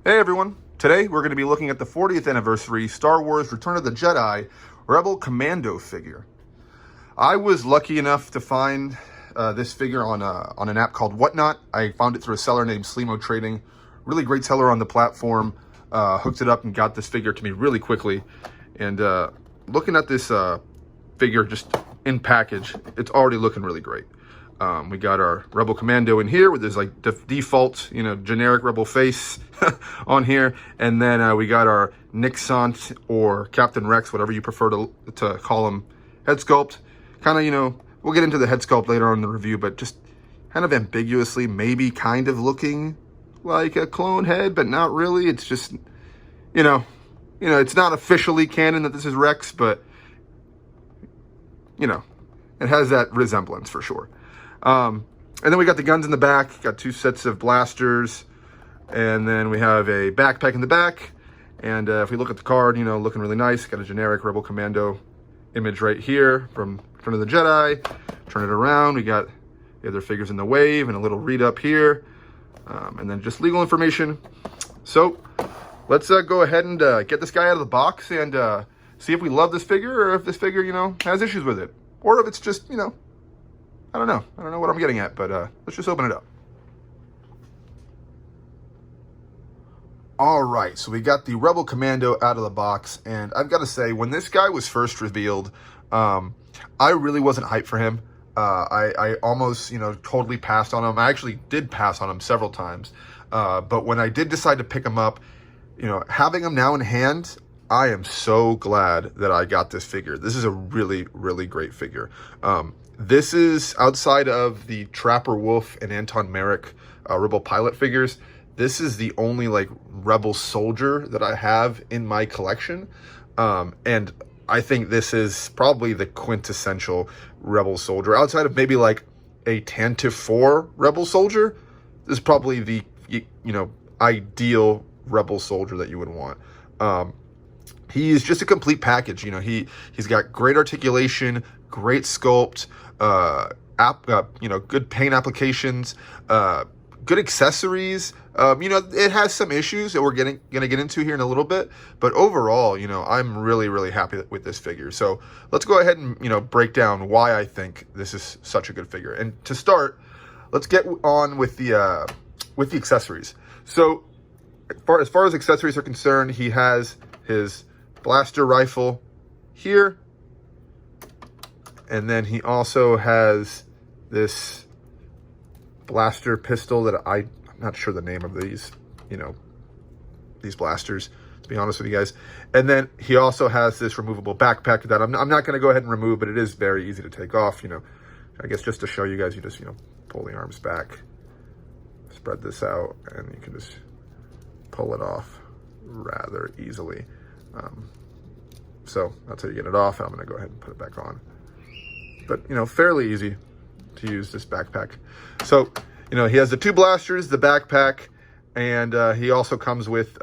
Hey everyone, today we're going to be looking at the 40th anniversary Star Wars Return of the Jedi Rebel Commando figure. I was lucky enough to find this figure on an app called Whatnot. I found it through a seller named Slimo Trading. Really great seller on the platform. Hooked it up and got this figure to me really quickly. And looking at this figure just in package, it's already looking really great. We got our Rebel Commando in here with his like default, generic Rebel face on here. And then we got our Nixant or Captain Rex, whatever you prefer to call him, head sculpt. Kind of, we'll get into the head sculpt later on in the review, but just kind of ambiguously, maybe kind of looking like a clone head, but not really. It's just, it's not officially canon that this is Rex, but, it has that resemblance for sure. And then we got the guns in the back, got two sets of blasters, and then we have a backpack in the back. And if we look at the card, looking really nice. Got a generic Rebel Commando image right here from Return of the Jedi. Turn it around, we got the other figures in the wave and a little read up here. And then just legal information. So let's go ahead and get this guy out of the box and see if we love this figure or if this figure, has issues with it. Or if it's just, I don't know. I don't know what I'm getting at, but let's just open it up. All right, so we got the Rebel Commando out of the box, and I've got to say, when this guy was first revealed, I really wasn't hyped for him. I almost, totally passed on him. I actually did pass on him several times, but when I did decide to pick him up, having him now in hand, I am so glad that I got this figure. This is a really, really great figure. This is outside of the Trapper Wolf and Anton Merrick Rebel Pilot figures. This is the only Rebel soldier that I have in my collection. And I think this is probably the quintessential Rebel soldier. Outside of maybe a Tantive 4 Rebel soldier, this is probably the, ideal Rebel soldier that you would want. He's just a complete package. He's got great articulation, great sculpt, good paint applications, good accessories. It has some issues that we're gonna get into here in a little bit, but overall, I'm really, really happy with this figure. So let's go ahead and, break down why I think this is such a good figure. And to start, let's get on with the accessories. So as far as accessories are concerned, he has his blaster rifle here. And then he also has this blaster pistol that I'm not sure the name of these, these blasters, to be honest with you guys. And then he also has this removable backpack that I'm not going to go ahead and remove, but it is very easy to take off. I guess just to show you guys, you just, pull the arms back, spread this out, and you can just pull it off rather easily. So that's how you get it off. I'm going to go ahead and put it back on. But, fairly easy to use this backpack. So, he has the two blasters, the backpack, and he also comes with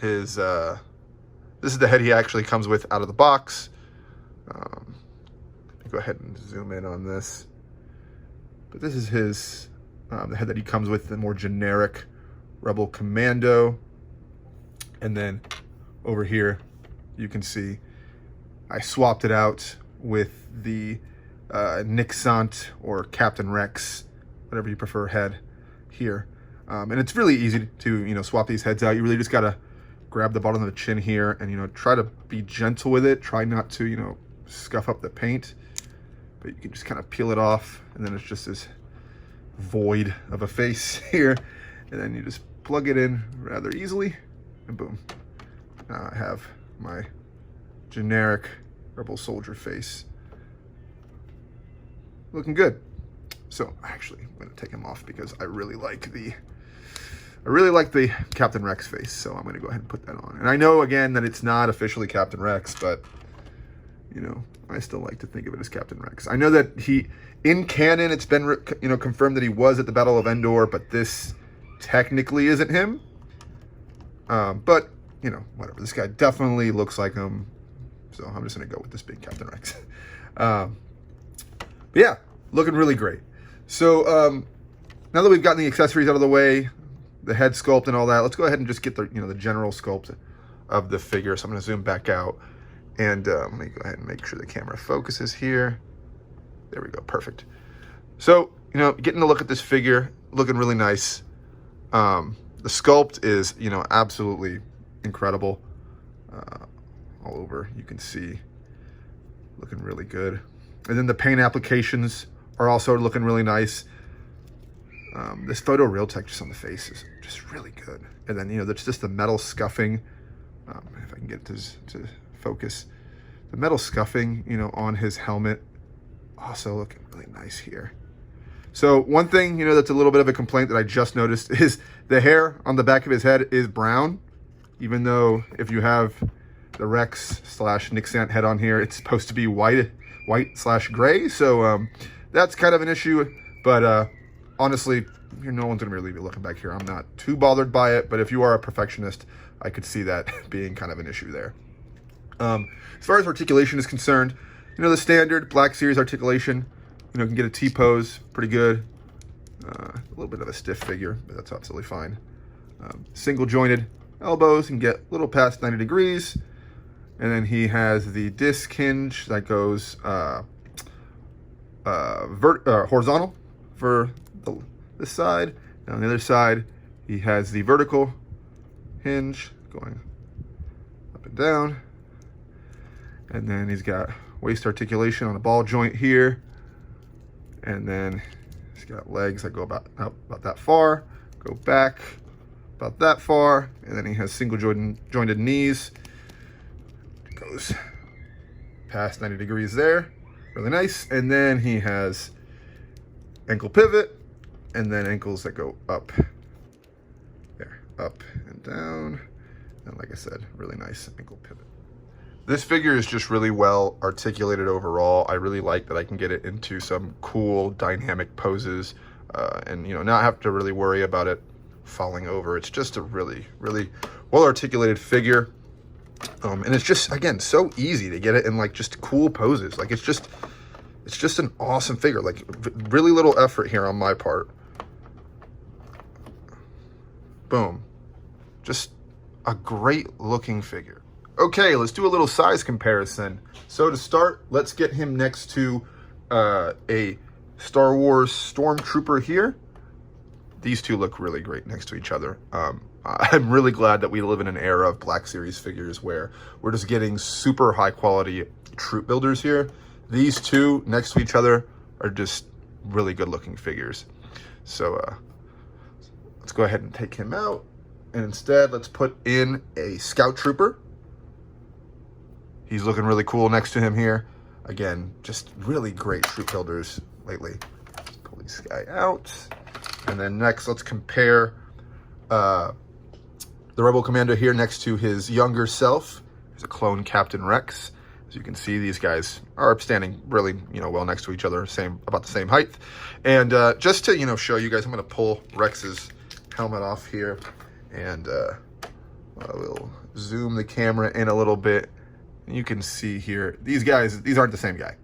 his, this is the head he actually comes with out of the box. Let me go ahead and zoom in on this. But this is his, the head that he comes with, the more generic Rebel Commando. And then over here, you can see I swapped it out with the Nixant or Captain Rex, whatever you prefer head here. And it's really easy to, swap these heads out. You really just got to grab the bottom of the chin here and, try to be gentle with it. Try not to, scuff up the paint. But you can just kind of peel it off. And then it's just this void of a face here. And then you just plug it in rather easily. And boom. Now I have my generic Rebel soldier face. Looking good. So actually, I'm going to take him off because I really like the Captain Rex face. So I'm going to go ahead and put that on. And I know again that it's not officially Captain Rex, but I still like to think of it as Captain Rex. I know that in canon, it's been confirmed that he was at the Battle of Endor, but this technically isn't him. But whatever. This guy definitely looks like him. So I'm just going to go with this being Captain Rex. But yeah, looking really great. So now that we've gotten the accessories out of the way, the head sculpt and all that. Let's go ahead and just get the, the general sculpt of the figure. So I'm going to zoom back out, and let me go ahead and make sure the camera focuses here. There we go, perfect. So, getting to look at this figure, looking really nice. The sculpt is, absolutely incredible. All over, you can see, looking really good. And then the paint applications are also looking really nice. This photo real tech just on the face is just really good. And then, that's just the metal scuffing. If I can get this to focus. The metal scuffing, on his helmet, also looking really nice here. So one thing, that's a little bit of a complaint that I just noticed is the hair on the back of his head is brown, even though if you have the Rex/Nick head on here, it's supposed to be white/gray. So that's kind of an issue, but honestly, no one's gonna really be looking back here. I'm not too bothered by it, but if you are a perfectionist, I could see that being kind of an issue there. As far as articulation is concerned, the standard Black Series articulation, can get a T-pose, pretty good. A little bit of a stiff figure, but that's absolutely fine. Single jointed elbows, can get a little past 90 degrees. And then he has the disc hinge that goes horizontal for this side. And on the other side, he has the vertical hinge going up and down. And then he's got waist articulation on the ball joint here. And then he's got legs that go about that far, go back about that far. And then he has single jointed knees. Goes past 90 degrees there, really nice. And then he has ankle pivot, and then ankles that go up there, up and down. And like I said, really nice ankle pivot. This figure is just really well articulated overall. I really like that I can get it into some cool dynamic poses, and not have to really worry about it falling over. It's just a really, really well articulated figure. And it's just, again, so easy to get it in like just cool poses. Like it's just an awesome figure. Like really little effort here on my part. Boom. Just a great looking figure. Okay, let's do a little size comparison. So to start, let's get him next to a Star Wars Stormtrooper here. These two look really great next to each other. I'm really glad that we live in an era of Black Series figures where we're just getting super high quality troop builders here. These two next to each other are just really good looking figures. So let's go ahead and take him out. And instead, let's put in a Scout Trooper. He's looking really cool next to him here. Again, just really great troop builders lately. Let's pull this guy out. And then next, let's compare the Rebel Commando here next to his younger self. He's a clone Captain Rex. As you can see, these guys are standing really, well next to each other, about the same height. And just to, show you guys, I'm going to pull Rex's helmet off here, and I will zoom the camera in a little bit. And you can see here, these aren't the same guy,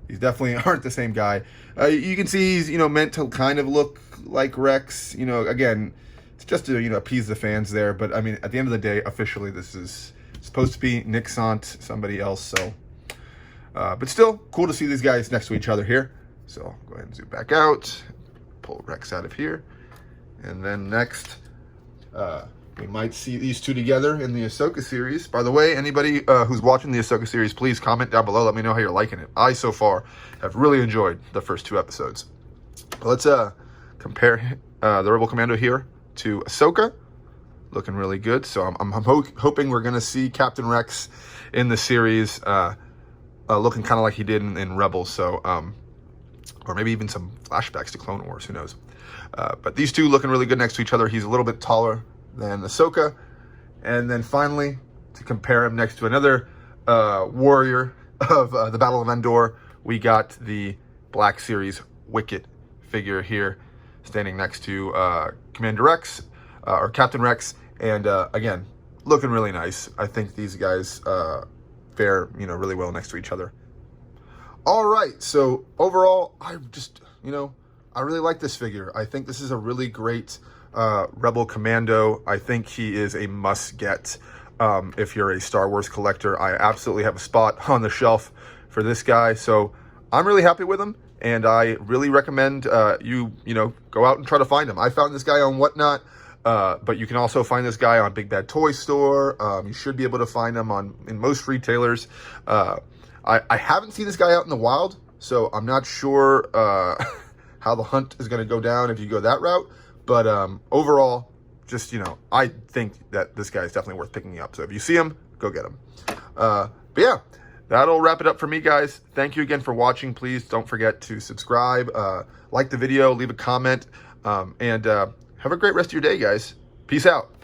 These definitely aren't the same guy. You can see he's, meant to kind of look like Rex. Again, it's just to, appease the fans there. But, I mean, at the end of the day, officially, this is supposed to be Nick somebody else. So, but still, cool to see these guys next to each other here. So, I'll go ahead and zoom back out. Pull Rex out of here. And then next, we might see these two together in the Ahsoka series. By the way, anybody who's watching the Ahsoka series, please comment down below. Let me know how you're liking it. I, so far, have really enjoyed the first 2 episodes. Let's compare the Rebel Commando here to Ahsoka. Looking really good. So I'm hoping we're going to see Captain Rex in the series looking kind of like he did in Rebels. So, or maybe even some flashbacks to Clone Wars. Who knows? But these two looking really good next to each other. He's a little bit taller than Ahsoka. And then finally, to compare him next to another warrior of the Battle of Endor, we got the Black Series Wicket figure here, standing next to Commander Rex, or Captain Rex. And again, looking really nice. I think these guys fare, really well next to each other. All right, so overall, I just, I really like this figure. I think this is a really great Rebel Commando. I think he is a must-get if you're a Star Wars collector. I absolutely have a spot on the shelf for this guy, so I'm really happy with him, and I really recommend you know, go out and try to find him. I found this guy on Whatnot, but you can also find this guy on Big Bad Toy Store. You should be able to find him in most retailers. I haven't seen this guy out in the wild, so I'm not sure how the hunt is going to go down if you go that route. But overall, just, you know, I think that this guy is definitely worth picking up. So if you see him, go get him. But yeah, that'll wrap it up for me, guys. Thank you again for watching. Please don't forget to subscribe, like the video, leave a comment, and have a great rest of your day, guys. Peace out.